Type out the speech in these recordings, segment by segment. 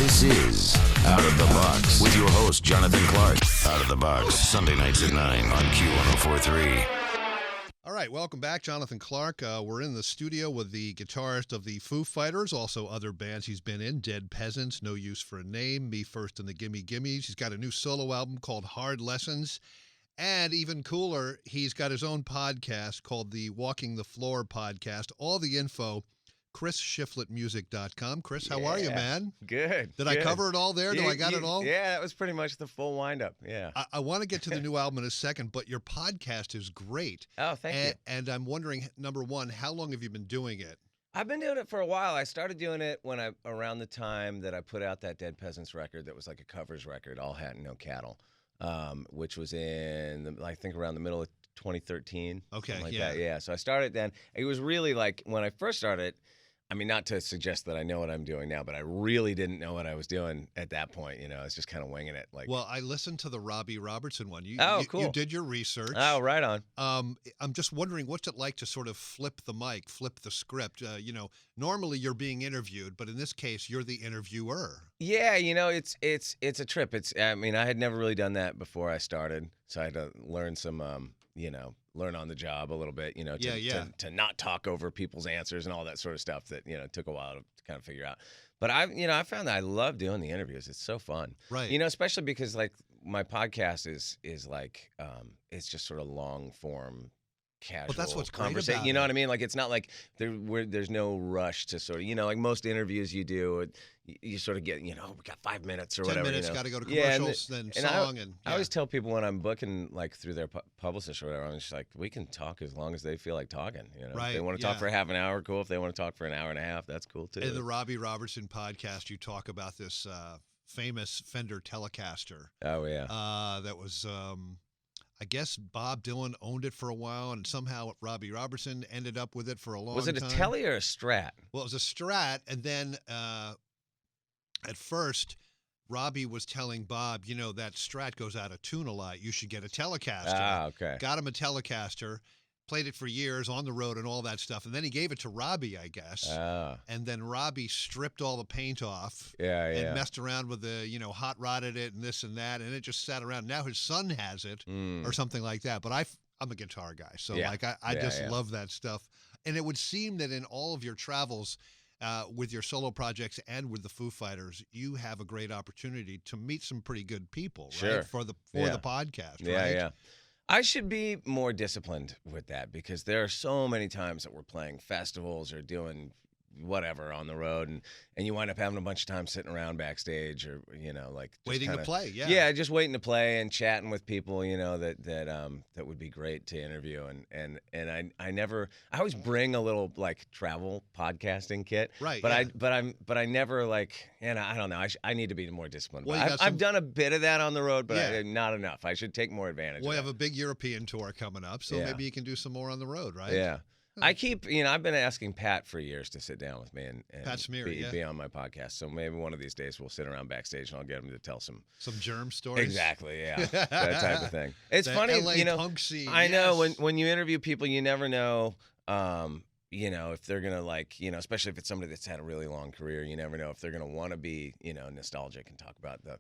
This is Out of the Box with your host, Jonathan Clark. Out of the Box, Sunday nights at 9 on Q1043. All right, welcome back, Jonathan Clark. We're in the studio with the guitarist of the Foo Fighters, also other bands he's been in, Dead Peasants, No Use for a Name, Me First and the Gimme Gimmes. He's got a new solo album called Hard Lessons. And even cooler, he's got his own podcast called the Walking the Floor podcast. All the info, ChrisShiflettMusic.com. Chris, how are you, man? Good. Did I cover it all there? I got it all? Yeah, that was pretty much the full wind-up, yeah. I want to get to the new album in a second, but your podcast is great. Oh, thank you. And I'm wondering, number one, how long have you been doing it? I've been doing it for a while. I started doing it around the time that I put out that Dead Peasants record that was like a covers record, All Hat and No Cattle, which was I think around the middle of 2013. Okay, like yeah. that. Yeah, so I started then. It was really like when I first started, I mean, not to suggest that I know what I'm doing now, but I really didn't know what I was doing at that point. You know, I was just kind of winging it. Well, I listened to the Robbie Robertson one. Cool. You did your research. Oh, right on. I'm just wondering, what's it like to sort of flip the mic, flip the script? Normally you're being interviewed, but in this case, you're the interviewer. Yeah, it's a trip. I had never really done that before I started, so I had to learn some, learn on the job a little bit, to not talk over people's answers and all that sort of stuff that, took a while to kind of figure out. But I found that I love doing the interviews. It's so fun. Right. Especially because like my podcast is like, it's just sort of long form, casual Well, that's what's conversation. great about You know it. what I mean? Like it's not like there's no rush to sort of, like most interviews you do, you sort of get, we got 5 minutes or 10 whatever. 10 minutes, got to go to Yeah, commercials, then song. I always tell people when I'm booking like through their publicist or whatever, I'm just like, we can talk as long as they feel like talking. Right, If they want to talk for half an hour, cool. If they want to talk for an hour and a half, that's cool too. In the Robbie Robertson podcast, you talk about this famous Fender Telecaster. Oh yeah. That was, I guess Bob Dylan owned it for a while, and somehow Robbie Robertson ended up with it for a long time. Was it a Tele or a Strat? Well, it was a Strat, and then at first, Robbie was telling Bob, that Strat goes out of tune a lot. You should get a Telecaster. Ah, okay. Got him a Telecaster, played it for years on the road and all that stuff, and then he gave it to Robbie, I guess. Ah. And then Robbie stripped all the paint off. Yeah. And messed around with the, hot rodded it and this and that, and it just sat around. Now his son has it or something like that. But I'm a guitar guy, so I just love that stuff. And it would seem that in all of your travels with your solo projects and with the Foo Fighters, you have a great opportunity to meet some pretty good people, right? For the podcast, right? Yeah. I should be more disciplined with that because there are so many times that we're playing festivals or doing whatever on the road, and you wind up having a bunch of time sitting around backstage or like just waiting to play. Just waiting to play and chatting with people that would be great to interview, and I always bring a little like travel podcasting kit, right? But I never like, I don't know, I need to be more disciplined. Well, I've done a bit of that on the road, but not enough. I should take more advantage. We have a big European tour coming up, so maybe you can do some more on the road, right? Yeah. I keep, I've been asking Pat for years to sit down with me and Pat Smear, be on my podcast. So maybe one of these days we'll sit around backstage and I'll get him to tell some germ stories. Exactly, yeah, that type of thing. It's funny, LA punk scene. I know when you interview people, you never know, if they're gonna like, especially if it's somebody that's had a really long career, you never know if they're gonna want to be, nostalgic and talk about the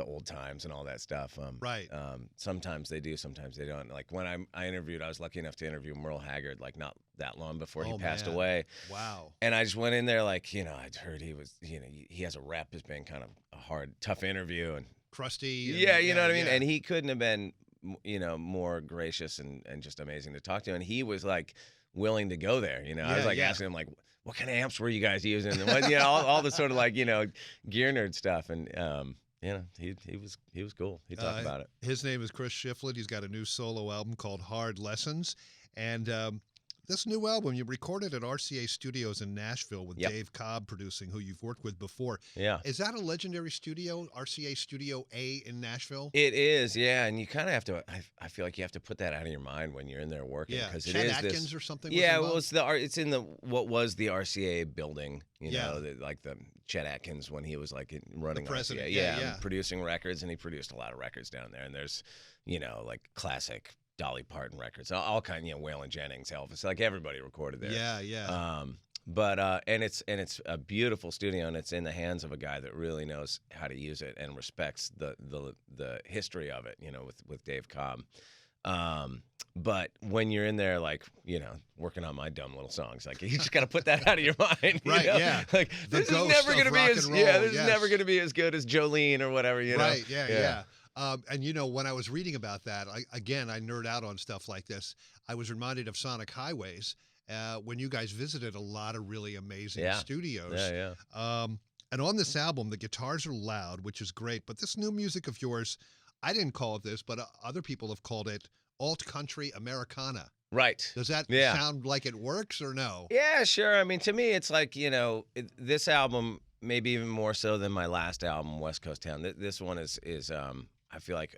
old times and all that stuff. Right. Sometimes they do, sometimes they don't. Like when I interviewed, I was lucky enough to interview Merle Haggard, like not that long before he passed away. Wow. And I just went in there like, I'd heard he was, he has a rep as being kind of a hard, tough interview and crusty. And, you know what I mean? And he couldn't have been, more gracious and just amazing to talk to. And he was like willing to go there. I was like asking him like, what kind of amps were you guys using? And what, all the sort of like, gear nerd stuff. And, he was cool. He talked about it. His name is Chris Shiflett. He's got a new solo album called Hard Lessons. And this new album, you recorded at RCA Studios in Nashville with Dave Cobb producing, who you've worked with before. Yeah. Is that a legendary studio, RCA Studio A in Nashville? It is, yeah. And you kind of have to, I feel like you have to put that out of your mind when you're in there working. Yeah, Chet Atkins or something? Yeah, well, it's in what was the RCA building, like the Chet Atkins when he was like running the president. RCA. Yeah, producing records, and he produced a lot of records down there. And there's, like classic Dolly Parton records, all kind, Waylon Jennings, Elvis, like everybody recorded there. Yeah. But and it's a beautiful studio, and it's in the hands of a guy that really knows how to use it and respects the history of it, you know, with Dave Cobb. But when you're in there, like, you know, working on my dumb little songs, like, you just got to put that out of your mind. Right, you know? yeah. Like, this is never going to be as never going to be as good as Jolene or whatever, you know? Right, yeah. And, you know, when I was reading about that, I nerd out on stuff like this. I was reminded of Sonic Highways when you guys visited a lot of really amazing studios. Yeah. And on this album, the guitars are loud, which is great. But this new music of yours, I didn't call it this, but other people have called it alt-country Americana. Right. Does that sound like it works or no? Yeah, sure. I mean, to me, it's like, you know, this album, maybe even more so than my last album, West Coast Town. This one is I feel like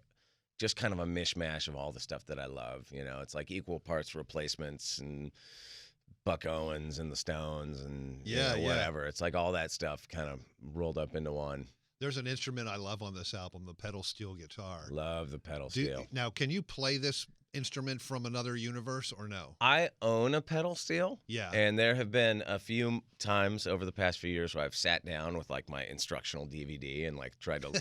just kind of a mishmash of all the stuff that I love. You know, it's like equal parts Replacements and Buck Owens and the Stones and whatever. It's like all that stuff kind of rolled up into one. There's an instrument I love on this album, the pedal steel guitar. Love the pedal steel. Now, can you play this instrument from another universe or no? I own a pedal steel. Yeah. And there have been a few times over the past few years where I've sat down with like my instructional DVD and like tried to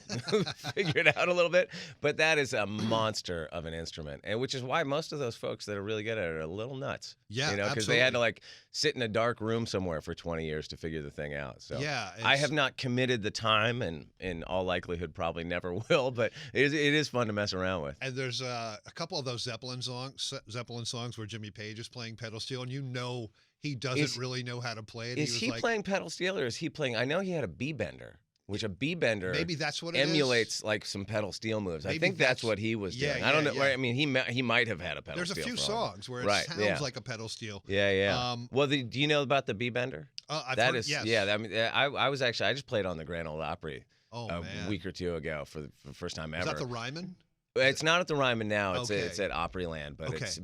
figure it out a little bit. But that is a monster of an instrument, and which is why most of those folks that are really good at it are a little nuts. Yeah, you know, because they had to like sit in a dark room somewhere for 20 years to figure the thing out. So yeah, I have not committed the time, and in all likelihood probably never will. But it is fun to mess around with. And there's a couple of those Zeppelin songs where Jimmy Page is playing pedal steel, and you know he doesn't really know how to play it. Is he playing pedal steel, or is he playing? I know he had a B bender, which a B bender maybe that's what it emulates like some pedal steel moves. I think that's what he was doing. I don't know. I mean, he might have had a pedal. There's steel. There's a few songs where it sounds like a pedal steel. Yeah. Well, do you know about the B bender? I've heard, yes. Yeah. I mean, I was actually I just played on the Grand Ole Opry a week or two ago for the first time ever. Is that the Ryman? It's not at the Ryman now. It's at Opryland,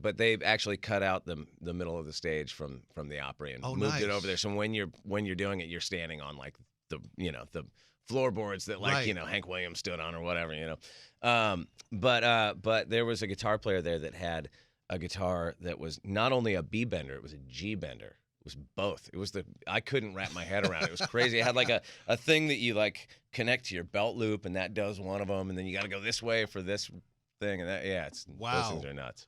but they've actually cut out the middle of the stage from the Opry and moved it over there. So when you're doing it, you're standing on like the floorboards that Hank Williams stood on or whatever, you know. But there was a guitar player there that had a guitar that was not only a B bender, it was a G bender. It was both. I couldn't wrap my head around it. It was crazy. It had like a thing that you like connect to your belt loop, and that does one of them, and then you got to go this way for this thing, and that those things are nuts.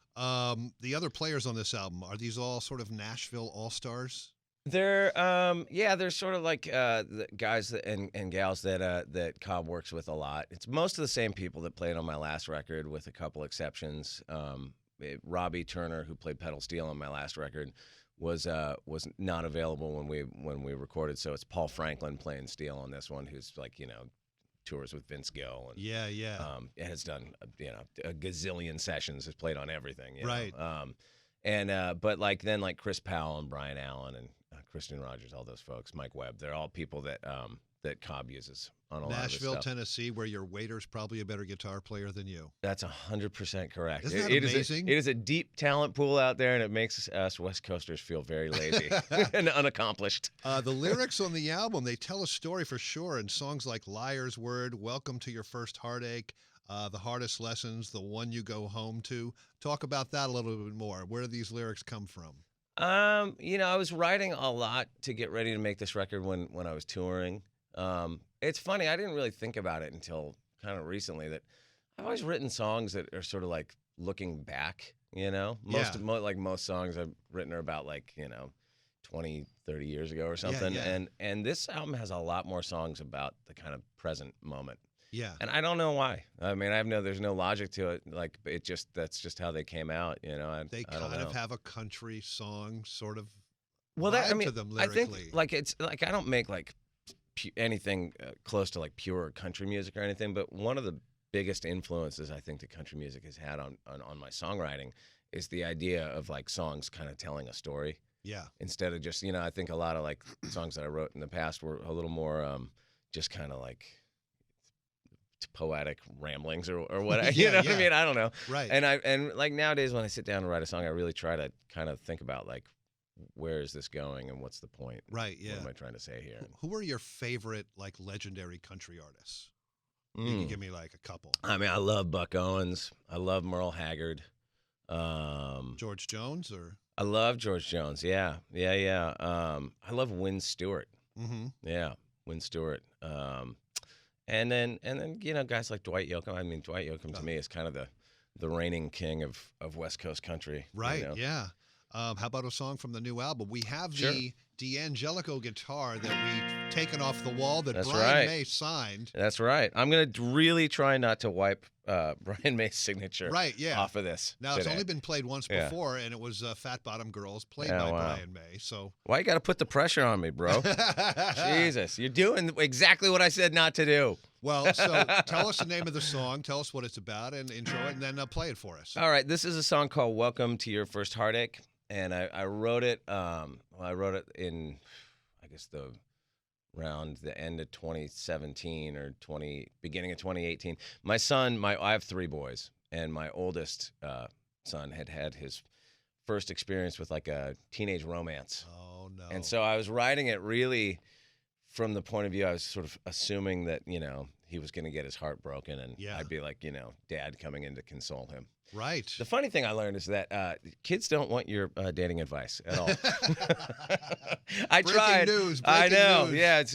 The other players on this album, are these all sort of Nashville AllStars? They're they're sort of like the guys and gals that Cobb works with a lot. It's most of the same people that played on my last record, with a couple exceptions. Robbie Turner, who played pedal steel on my last record, was not available when we recorded, so it's Paul Franklin playing steel on this one, who's like, you know, tours with Vince Gill and has done a gazillion sessions, has played on everything, you know? But like then like Chris Powell and Brian Allen and Christian Rogers, all those folks, Mike Webb, they're all people that Cobb uses on a lot of this stuff. Nashville, Tennessee, where your waiter's probably a better guitar player than you. That's 100% correct. Isn't that amazing? It is a deep talent pool out there, and it makes us West Coasters feel very lazy and unaccomplished. The lyrics on the album, they tell a story for sure, in songs like Liar's Word, Welcome to Your First Heartache, The Hardest Lessons, The One You Go Home To. Talk about that a little bit more. Where do these lyrics come from? I was writing a lot to get ready to make this record when I was touring. It's funny, I didn't really think about it until kind of recently that I've always written songs that are sort of like looking back, you know? Most songs I've written are about 20, 30 years ago or something. And this album has a lot more songs about the kind of present moment. Yeah. And I don't know why. I mean, there's no logic to it. Like, that's just how they came out, you know? They kind of have a country song sort of to them lyrically. I think, like, it's like, I don't make like anything close to like pure country music or anything, but one of the biggest influences I think that country music has had on my songwriting is the idea of like songs kind of telling a story. Yeah. Instead of just, I think a lot of like songs that I wrote in the past were a little more just kind of like poetic ramblings or what what I mean? I don't know. Right. And like nowadays when I sit down to write a song, I really try to kind of think about like, where is this going and what's the point? Right, yeah. What am I trying to say here? Who are your favorite, like, legendary country artists? You can give me, like, a couple. I mean, I love Buck Owens. I love Merle Haggard. George Jones, or? I love George Jones. Yeah. I love Wynn Stewart. Mm-hmm. Yeah, Wynn Stewart. And then guys like Dwight Yoakam. I mean, Dwight Yoakam to me is kind of the reigning king of West Coast country. Right. Yeah. How about a song from the new album? We have the D'Angelico guitar that we've taken off the wall that Brian May signed. That's right. I'm going to really try not to wipe Brian May's signature off of this. Now, it's only been played once before, and it was Fat Bottom Girls played by Brian May. So why you got to put the pressure on me, bro? Jesus, you're doing exactly what I said not to do. Well, so tell us the name of the song, tell us what it's about, and intro it, and then play it for us. All right, this is a song called "Welcome to Your First Heartache." And I wrote it. I wrote it in, I guess around the end of 2017 or beginning of 2018. My son, I have 3 boys, and my oldest son had his first experience with like a teenage romance. Oh no! And so I was writing it really from the point of view I was sort of assuming that he was going to get his heart broken, and I'd be like dad coming in to console him. Right. The funny thing I learned is that kids don't want your dating advice at all. I tried. Breaking news. I know. Yeah, it's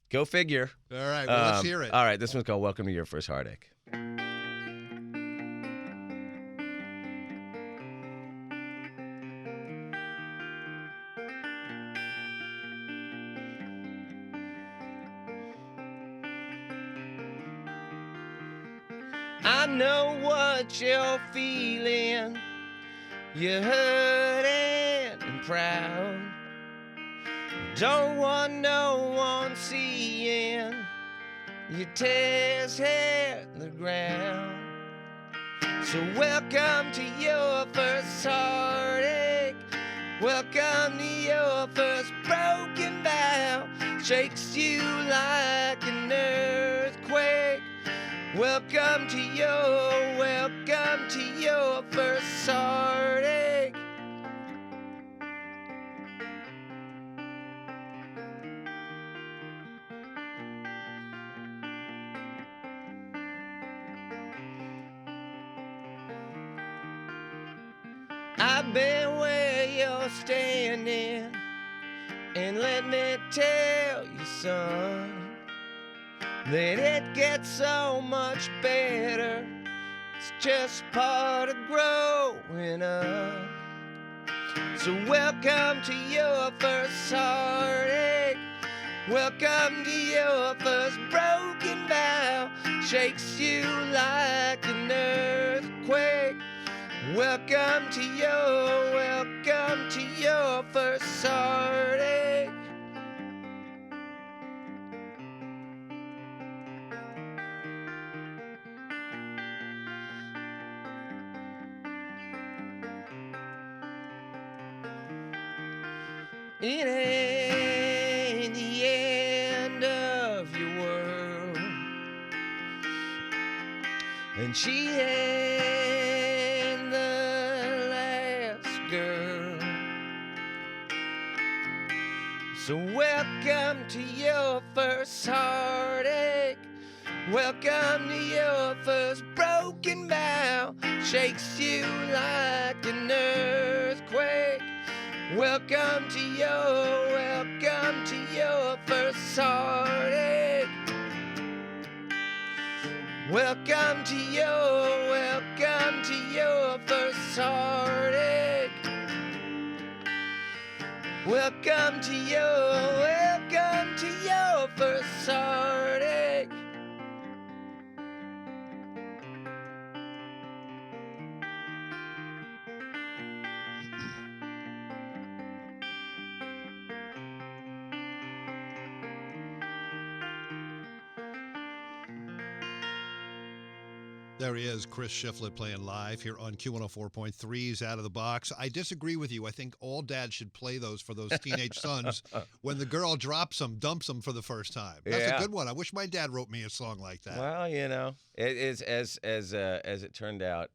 go figure. All right. Well, let's hear it. All right. This one's called "Welcome to Your First Heartache." I know what you're feeling. You're hurting and proud. Don't want no one seeing your tears hit the ground. So welcome to your first heartache. Welcome to your first broken vow. Shakes you like an earthquake. Welcome to your first heartache. I've been where you're standing, and let me tell you, son, that it gets so much better. It's just part of growing up. So welcome to your first heartache. Welcome to your first broken vow. Shakes you like an earthquake. Welcome to your first heartache. It ain't the end of your world, and she ain't the last girl. So welcome to your first heartache. Welcome to your first broken vow. Shakes you like an earthquake. Welcome to your first heartache. Welcome to your first heartache. Welcome to your first heartache. There he is, Chris Shiflett playing live here on Q104.3's Out of the Box. I disagree with you. I think all dads should play those for those teenage sons when the girl drops them, dumps them for the first time. That's a good one. I wish my dad wrote me a song like that. Well, it is as it turned out,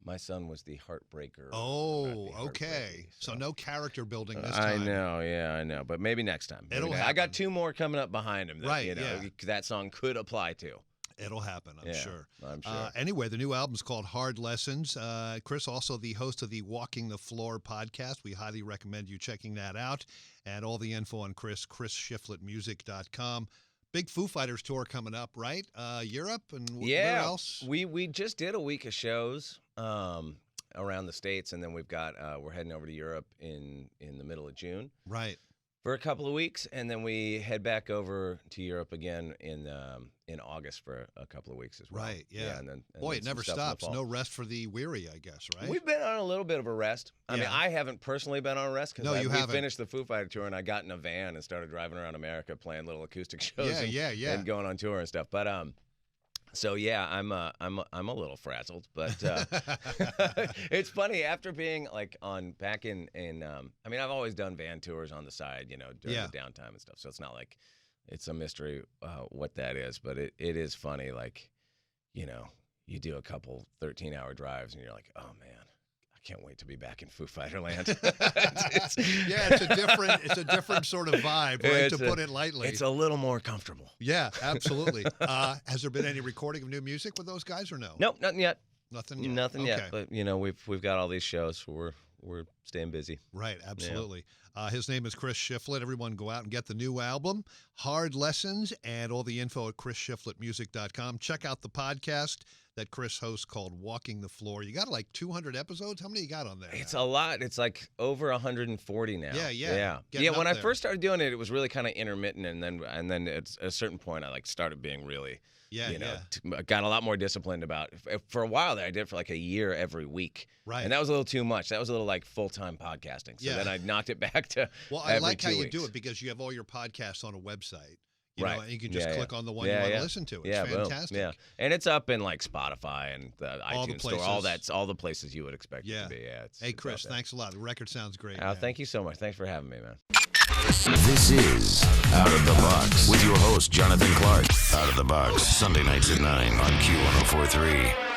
my son was the heartbreaker. Oh, okay. So no character building this time. I know. But maybe next time. I got 2 more coming up behind him that, that song could apply to. It'll happen, I'm sure. I'm sure. Anyway, the new album's called Hard Lessons. Chris, also the host of the Walking the Floor podcast. We highly recommend you checking that out. And all the info on ChrisShiflettMusic.com. Big Foo Fighters tour coming up, right? Europe and where else? We just did a week of shows around the States, and then we're heading over to Europe in the middle of June. Right. For a couple of weeks, and then we head back over to Europe again in August for a couple of weeks as well. Right, yeah. And Boy, it never stops. No rest for the weary, I guess, right? We've been on a little bit of a rest. I mean, I haven't personally been on a rest because we finished the Foo Fighter tour, and I got in a van and started driving around America playing little acoustic shows and going on tour and stuff. But so yeah, I'm a little frazzled, but it's funny after being like back in I mean, I've always done van tours on the side, during the downtime and stuff. So it's not like it's a mystery what that is, but it is funny. Like, you do a couple 13-hour drives and you're like, oh man, I can't wait to be back in Foo Fighter land. It's a different sort of vibe, right? To put it lightly. It's a little more comfortable. Yeah, absolutely. Has there been any recording of new music with those guys or no? Nope, nothing yet. Nothing yet. Nothing yet. But we've got all these shows, so we're staying busy. Right, absolutely. Yeah. His name is Chris Shiflett. Everyone go out and get the new album, Hard Lessons, and all the info at ChrisShiflettMusic.com. Check out the podcast that Chris hosts called Walking the Floor. You got like 200 episodes? How many you got on there? It's a lot. It's like over 140 now. Yeah. When I first started doing it, it was really kind of intermittent, and then at a certain point, I started being really, got a lot more disciplined about it. For a while there, I did it for like a year every week. Right. And that was a little too much. That was a little like full-time podcasting. So then I knocked it back to I like how you do it because you have all your podcasts on a website. And you can just click on the one you want to listen to. It's fantastic. Boom. Yeah, and it's up in like Spotify and the iTunes store, all the places you would expect it to be. Yeah. Hey, Chris, thanks a lot. The record sounds great. Thank you so much. Thanks for having me, man. This is Out of the Box with your host, Jonathan Clark. Out of the Box, Sunday nights at 9 on Q104.3.